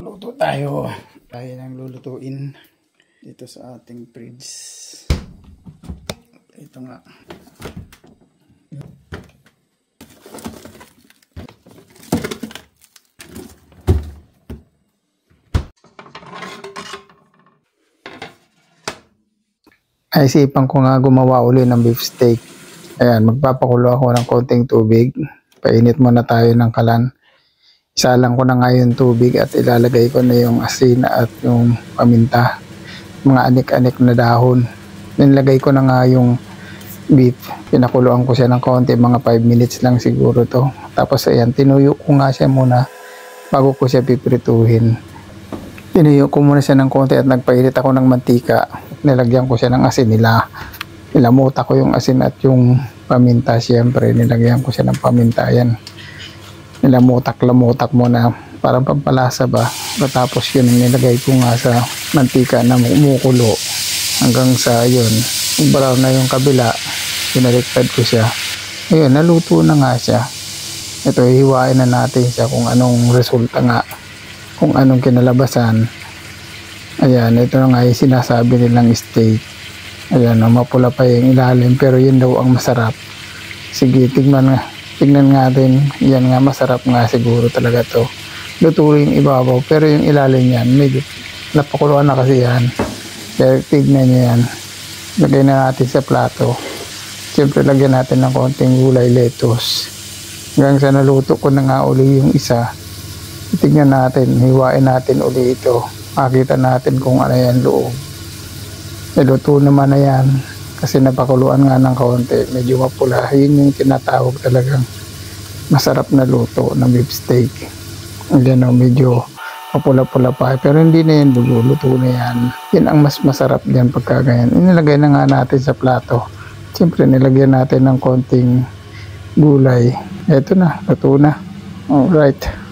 Luto tayo. Tayo nang lulutuin dito sa ating fridge. Ito nga. Naisipan ko nga gumawa uli ng beef steak. Ayan, magpapakulo ako ng konting tubig. Painit muna tayo ng kalan. Isalang ko na nga yung tubig at ilalagay ko na yung asin at yung paminta. Mga anik-anik na dahon. Nilagay ko na nga yung beef. Pinakuluan ko siya ng konti, mga 5 minutes lang siguro to. Tapos ayan, tinuyo ko nga siya muna bago ko siya piprituhin. Tinuyo ko muna siya ng konti at nagpainit ako ng mantika. Nilagyan ko siya ng asin nilamuta ko yung asin at yung paminta. Siyempre nilagyan ko siya ng paminta. Yan, nilamutak-lamutak muna parang pampalasa ba. Tapos yun nilagay ko nga sa mantika na kumukulo hanggang sa yun brown na yung kabila. Pinaliktad ko siya. Ayun, naluto na nga siya. Ito, hiwain na natin siya kung anong resulta nga, kung anong kinalabasan. Ayan, ito na nga yung sinasabi nilang steak. Ayan, mapula pa yung ilalim pero yun daw ang masarap. Sige, tignan natin. Yan nga, masarap nga siguro talaga to. Luto yung ibabaw pero yung ilalim yan medyo napakuluan na kasi yan. Kaya tignan nyo yan. Lagay na natin sa plato. Siyempre lagyan natin ng konting gulay, lettuce. Hanggang sa naluto ko na nga uli yung isa. Tignan natin, hiwain natin uli ito. Makita natin kung ano yan loob. Niluto naman na yan kasi napakuluan nga ng kaunti, medyo mapula. Yun yung tinatawag talagang masarap na luto na beef steak. Yan o, medyo mapula-pula pa pero hindi na yan dugo, luto na yan. Yan ang mas masarap dyan pagka ganyan. Inilagay na nga natin sa plato. Siyempre nilagyan natin ng konting gulay. Eto na, luto na. Alright.